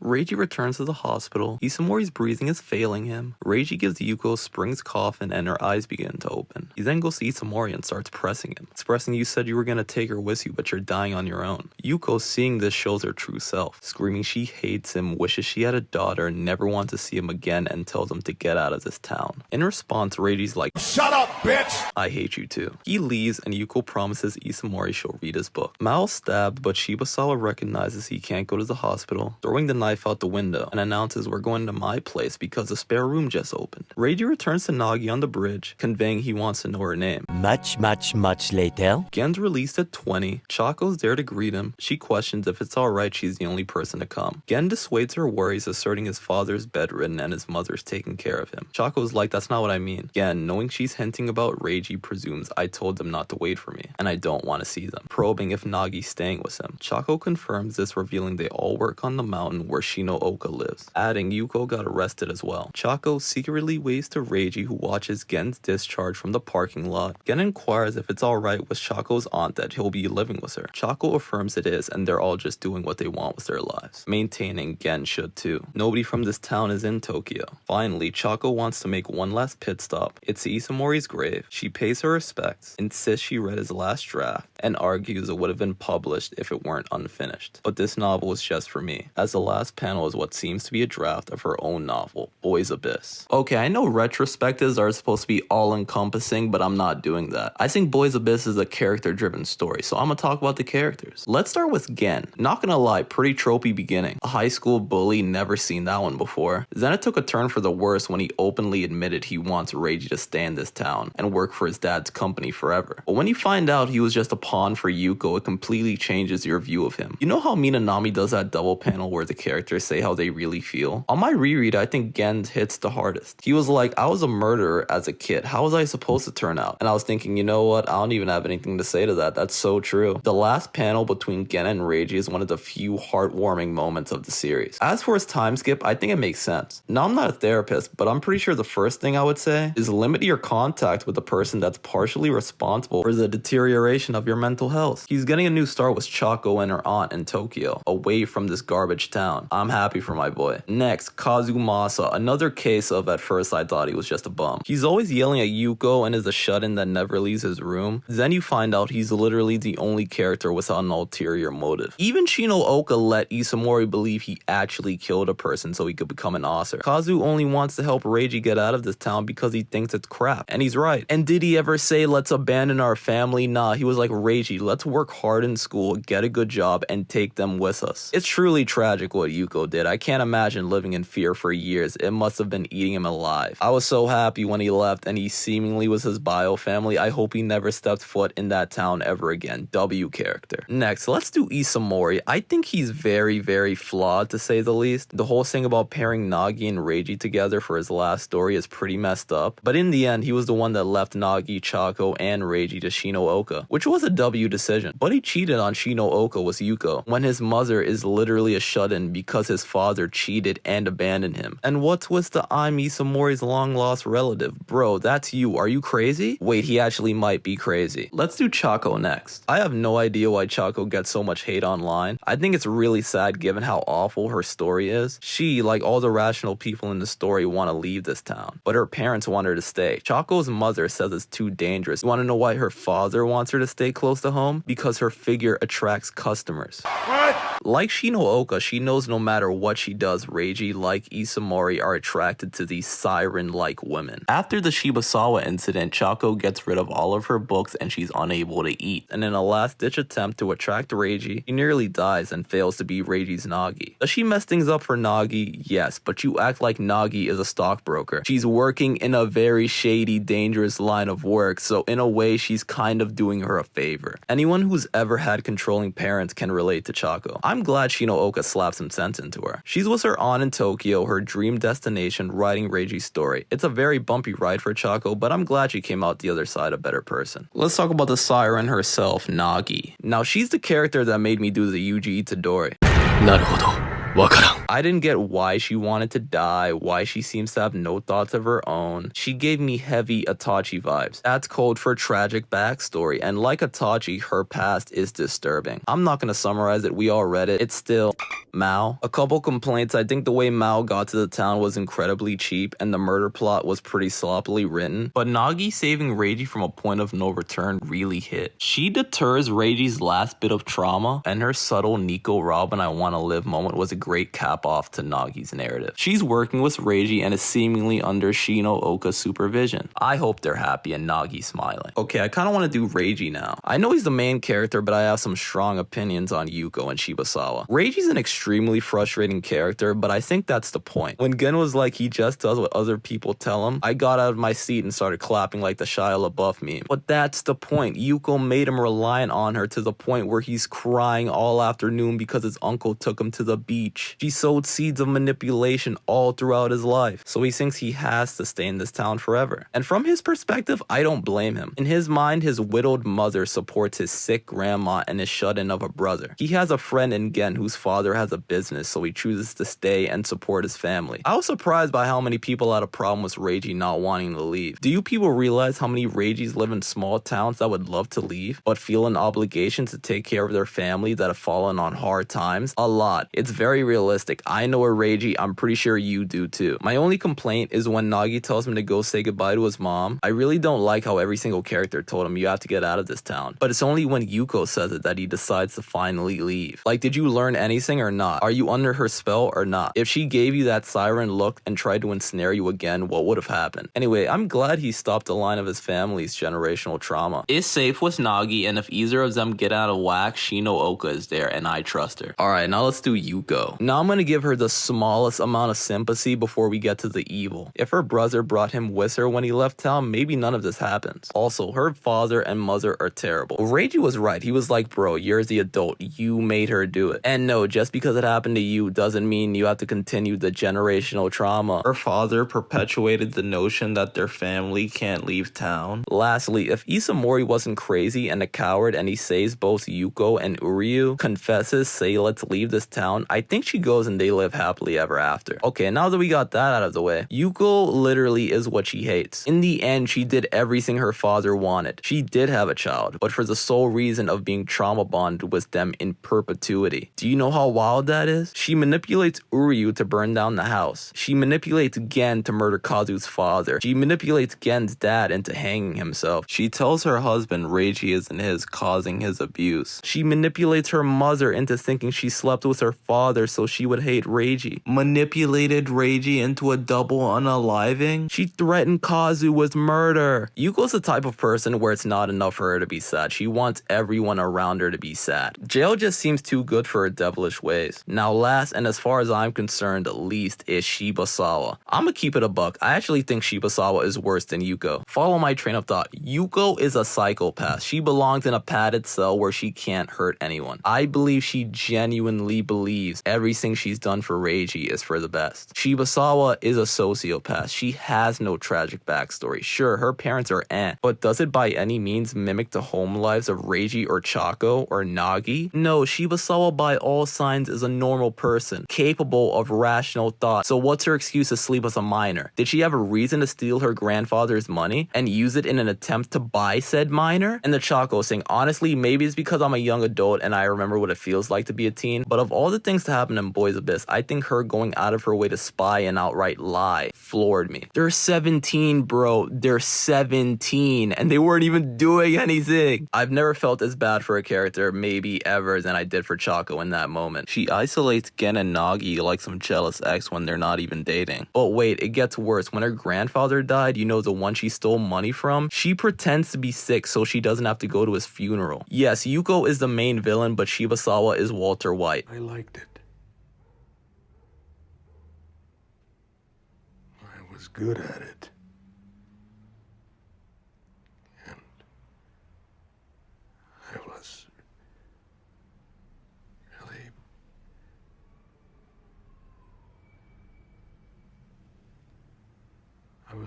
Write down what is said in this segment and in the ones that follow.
Reiji returns to the hospital. Isamori's breathing is failing him. Reiji gives Yuko Spring's coffin and her eyes begin to open. He then goes to Isamori and starts pressing him, expressing you said you were gonna take her with you but you're dying on your own. Yuko, seeing this, shows her true self, screaming she hates him, wishes she had a daughter, never wants to see him again, and tells him to get out of this town. In response, Reiji's like, "Shut up, bitch! I hate you too." He leaves and Yuko promises Isamori she'll read his book. Mao's stabbed, but Shibasawa recognizes he can't go to the hospital, throwing the knife out the window, and announces we're going to my place because the spare room just opened. Reiji returns to Nagi on the bridge, conveying he wants to know her name. Much later. Gen's released at 20. Chaco's there to greet him. She questions if it's alright she's the only person to come. Gen dissuades her worries, asserting his father's bedridden and his mother's taking care of him. Chaco's like, that's not what I mean. Gen, knowing she's hinting about Reiji, presumes I told them not to wait for me, and I don't want to see them, probing if Nagi's staying with him. Chaco confirms this, revealing they all work on the mountain where Shinooka lives, adding Yuko got arrested as well. Chaco secretly waves to Reiji, who watches Gen's discharge from the parking lot. Gen inquires if it's alright with Chaco's aunt that he'll be living with her. Chaco affirms it is, and they're all just doing what they want with their lives, maintaining Gen should too. Nobody from this town is in Tokyo. Finally, Chaco wants to make one last pit stop. It's Isamori's grave. She pays her respects, insists she read his last draft, and argues it would have been published if it weren't unfinished. But this novel is just for me, as the last panel is what seems to be a draft of her own novel, Boy's Abyss. Okay, I know retrospectives are supposed to be all-encompassing, but I'm not doing that. I think Boy's Abyss is a character-driven story, so I'm gonna talk about the characters. Let's start with Gen. Not gonna lie, pretty tropey beginning. A high school bully, never seen that one before. Then it took a turn for the worse when he openly admitted he wants Reiji to stay in this town and work for his dad's company forever. But when you find out he was just a pawn for Yuko, it completely changes your view of him. You know how Minanami does that double panel where the characters say how they really feel? On my reread, I think Gen's hits the hardest. He was like, I was a murderer as a kid. How was I supposed to turn out? And I was thinking, you know what? I don't even have anything to say to that. That's so true. The last panel between Gen and Reiji is one of the few heartwarming moments of the series. As for his time skip, I think it makes sense. Now, I'm not a therapist, but I'm pretty sure the first thing I would say is limit your contact with the person that's partially responsible for the deterioration of your mental health. He's getting a new start with Chaco and her aunt in Tokyo, away from this garbage town. I'm happy for my boy. Next, Kazumasa, another case of at first I thought he was just a bum. He's always yelling at Yuko and is a shut-in that never leaves his room. Then you find out he's literally the only character without an ulterior motive. Even Shinooka let Isamori believe he actually killed a person so he could become an officer. Kazu only wants to help Reiji get out of this town because he thinks it's crap, and he's right. And did he ever say let's abandon our family? Nah, he was like, Reiji, let's work hard in school, get a good job, and take them with us. It's truly tragic what Yuko did. I can't imagine living in fear for years. It must have been eating him alive. I was so happy when he left and he seemingly was his bio family. I hope he never stepped foot in that town ever again. W character. Next, let's do Isamori. I think he's very flawed, to say the least. The whole thing about pairing Nagi and Reiji together for his last story is pretty messed up, but in the end, he was the one that left Nagi, Chaco, and Reiji to Shinooka, which was a W decision. But he cheated on Shinooka with Yuko, when his mother is literally a shut-in because his father cheated and abandoned him. And what's with the I'm Isamori's long-lost relative? Bro, that's you. Are you crazy? Wait, he actually might be crazy. Let's do Chaco next. I have no idea why Chaco gets so much hate online. I think it's really sad given how awful her story is. She, like all the rational people in the story, want to leave this town, but her parents want her to stay. Chaco's mother says it's too dangerous. You want to know why her father wants her to stay close to home? Because her figure attracts customers. What? Like Shinooka, she knows no matter what she does, Reiji, like Isamori, are attracted to these siren-like women. After the Shibasawa incident, Chaco gets rid of all of her books and she's unable to eat. And in a last-ditch attempt to attract Reiji, she nearly dies and fails to be Reiji's Nagi. Does she mess things up for Nagi? Yes, but you act like Nagi is a stockbroker. She's working in a very shady, dangerous line of work, so in a way, she's kind of doing her a favor. Anyone who's ever had controlling parents can relate to Chaco. I'm glad Shinooka slapped some sense into her. She's with her aunt in Tokyo, her dream destination, writing Reiji's story. It's a very bumpy ride for Chaco, but I'm glad she came out the other side a better person. Let's talk about the siren herself, Nagi. Now, she's the character that made me do the Yuji Itadori. なるほど。Wakaran. I didn't get why she wanted to die, why she seems to have no thoughts of her own. She gave me heavy Itachi vibes. That's code for tragic backstory, and like Itachi, her past is disturbing. I'm not gonna summarize it, we all read it. It's still Mao. A couple complaints. I think the way Mao got to the town was incredibly cheap, and the murder plot was pretty sloppily written. But Nagi saving Reiji from a point of no return really hit. She deters Reiji's last bit of trauma, and her subtle Nico Robin I wanna live moment was a great cap off to Nagi's narrative. She's working with Reiji and is seemingly under Shino Oka's supervision. I hope they're happy and Nagi's smiling. Okay, I kinda wanna do Reiji now. I know he's the main character, but I have some strong opinions on Yuko and Shibasawa. Reiji's an extremely frustrating character, but I think that's the point. When Gen was like, he just does what other people tell him, I got out of my seat and started clapping like the Shia LaBeouf meme. But that's the point. Yuko made him reliant on her to the point where he's crying all afternoon because his uncle took him to the beach. She sowed seeds of manipulation all throughout his life, so he thinks he has to stay in this town forever. And from his perspective, I don't blame him. In his mind, his widowed mother supports his sick grandma and his shut-in of a brother. He has a friend in Gen whose father has a business, so he chooses to stay and support his family. I was surprised by how many people had a problem with Reiji not wanting to leave. Do you people realize how many Reijis live in small towns that would love to leave, but feel an obligation to take care of their family that have fallen on hard times? A lot. It's very realistic. I know a Reiji, I'm pretty sure you do too. My only complaint is when Nagi tells him to go say goodbye to his mom. I really don't like how every single character told him you have to get out of this town. But it's only when Yuko says it that he decides to finally leave. Like, did you learn anything or not? Are you under her spell or not? If she gave you that siren look and tried to ensnare you again, what would have happened? Anyway, I'm glad he stopped the line of his family's generational trauma. It's safe with Nagi, and if either of them get out of whack, Shino Oka is there, and I trust her. Alright, now let's do Yuko. Now I'm gonna give her the smallest amount of sympathy before we get to the evil. If her brother brought him with her when he left town, maybe none of this happens. Also, her father and mother are terrible. Reiji was right. He was like, bro, you're the adult. You made her do it. And no, just because it happened to you doesn't mean you have to continue the generational trauma. Her father perpetuated the notion that their family can't leave town. Lastly, if Isam Mori wasn't crazy and a coward and he saves both Yuko and Uryu, confesses, say let's leave this town, I think she goes and they live happily ever after. Okay, now that we got that out of the way, Yuko literally is what she hates. In the end, she did everything her father wanted. She did have a child, but for the sole reason of being trauma bonded with them in perpetuity. Do you know how wild that is? She manipulates Uryu to burn down the house. She manipulates Gen to murder Kazu's father. She manipulates Gen's dad into hanging himself. She tells her husband Reiji isn't his, causing his abuse. She manipulates her mother into thinking she slept with her father so she would hate Reiji. Manipulated Reiji into a double unaliving. She threatened Kazu with murder. Yuko's the type of person where it's not enough for her to be sad. She wants everyone around her to be sad. Jail just seems too good for her devilish ways. Now last, and as far as I'm concerned, least, is Shibasawa. I'ma keep it a buck. I actually think Shibasawa is worse than Yuko. Follow my train of thought. Yuko is a psychopath. She belongs in a padded cell where she can't hurt anyone. I believe she genuinely believes everything she's done for Reiji is for the best. Shibasawa is a sociopath. She has no tragic backstory. Sure, her parents are but does it by any means mimic the home lives of Reiji or Chaco or Nagi? No, Shibasawa by all signs is a normal person, capable of rational thought. So what's her excuse to sleep with a minor? Did she have a reason to steal her grandfather's money and use it in an attempt to buy said minor? And the Chaco saying, honestly, maybe it's because I'm a young adult and I remember what it feels like to be a teen, but of all the things to happen in Boys Abyss, I think her going out of her way to spy and outright lie floored me. They're 17, bro. They're 17 and they weren't even doing anything. I've never felt as bad for a character, maybe ever, than I did for Chaco in that moment. She isolates Gen and Nagi like some jealous ex when they're not even dating. But wait, it gets worse. When her grandfather died, you know, the one she stole money from, she pretends to be sick so she doesn't have to go to his funeral. Yes, Yuko is the main villain, but Shibasawa is Walter White. I liked it. I was good at it. And I was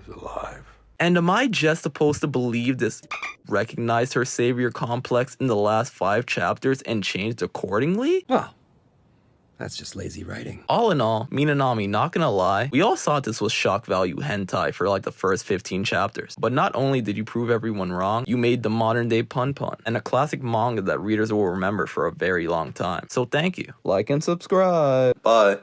really alive. And am I just supposed to believe this recognized her savior complex in the last 5 chapters and changed accordingly? Well, That's just lazy writing. All in all, Minanami, not gonna lie, we all thought this was shock value hentai for like the first 15 chapters. But not only did you prove everyone wrong, you made the modern day pun and a classic manga that readers will remember for a very long time. So thank you. Like and subscribe. Bye.